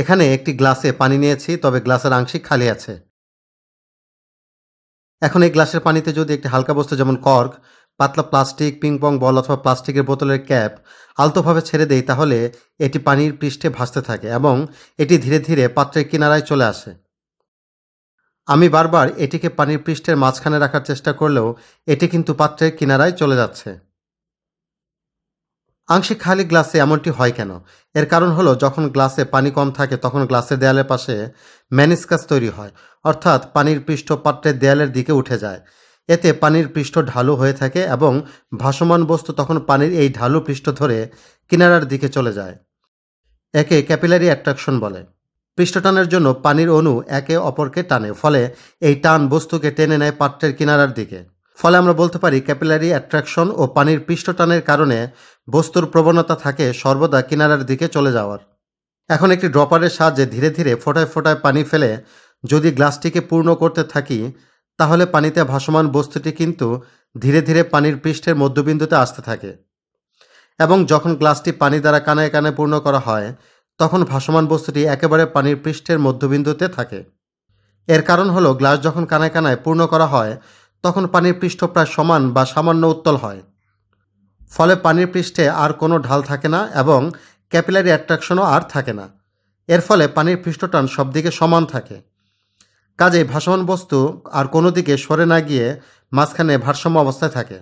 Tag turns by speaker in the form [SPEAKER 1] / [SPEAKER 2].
[SPEAKER 1] এখানে একটি গ্লাসে পানি নিয়েছি, তবে গ্লাসের আংশিক খালি আছে। এখন এই গ্লাসের পানিতে যদি একটি হালকা বস্তু যেমন কর্ক, পাতলা প্লাস্টিক, পিংপং বল অথবা প্লাস্টিকের বোতলের ক্যাপ আলতোভাবে ছেড়ে দেই, তাহলে এটি পানির পৃষ্ঠে ভাসতে থাকে এবং এটি ধীরে ধীরে পাত্রের কিনারায় চলে আসে। আমি বারবার এটিকে পানির পৃষ্ঠের মাঝখানে রাখার চেষ্টা করলেও এটি কিন্তু পাত্রের কিনারায় চলে যাচ্ছে। আংশিক খালি গ্লাসে এমনটি হয় কেন? এর কারণ হলো, যখন গ্লাসে পানি কম থাকে তখন গ্লাসের দেয়ালের পাশে মেনিস্কাস তৈরি হয়, অর্থাৎ পানির পৃষ্ঠ পাত্রের দেয়ালের দিকে উঠে যায়। এতে পানির পৃষ্ঠ ঢালু হয়ে থাকে এবং ভাসমান বস্তু তখন পানির এই ঢালু পৃষ্ঠ ধরে কিনারার দিকে চলে যায়। একে ক্যাপিলারি অ্যাট্রাকশন বলে। পৃষ্ঠটানের জন্য পানির অণু একে অপরকে টানে, ফলে এই টান বস্তুকে টেনে নেয় পাত্রের কিনারার দিকে। ফলে আমরা বলতে পারি ক্যাপিলারি অ্যাট্রাকশন ও পানির পৃষ্ঠটানের কারণে বস্তুর প্রবণতা থাকে সর্বদা কিনারার দিকে চলে যাওয়ার। এখন একটি ড্রপারের সাহায্যে ধীরে ধীরে ফোঁটায় ফোঁটায় পানি ফেলে যদি গ্লাসটিকে পূর্ণ করতে থাকি, তাহলে পানিতে ভাসমান বস্তুটি কিন্তু ধীরে ধীরে পানির পৃষ্ঠের মধ্যবিন্দুতে আসতে থাকে এবং যখন গ্লাসটি পানি দ্বারা কানায় কানায় পূর্ণ করা হয়, তখন ভাসমান বস্তুটি একেবারে পানির পৃষ্ঠের মধ্যবিন্দুতে থাকে। এর কারণ হলো, গ্লাস যখন কানায় কানায় পূর্ণ করা হয় তখন পানির পৃষ্ঠ প্রায় সমান বা সামান্য উত্তল হয়। ফলে পানির পৃষ্ঠে আর কোনো ঢাল থাকে না এবং ক্যাপিলারি অ্যাট্রাকশনও আর থাকে না। এর ফলে পানির পৃষ্ঠটান সব দিকে সমান থাকে। কাজেই ভাসমান বস্তু আর কোনো দিকে সরে না গিয়ে মাঝখানে ভারসাম্য অবস্থায় থাকে।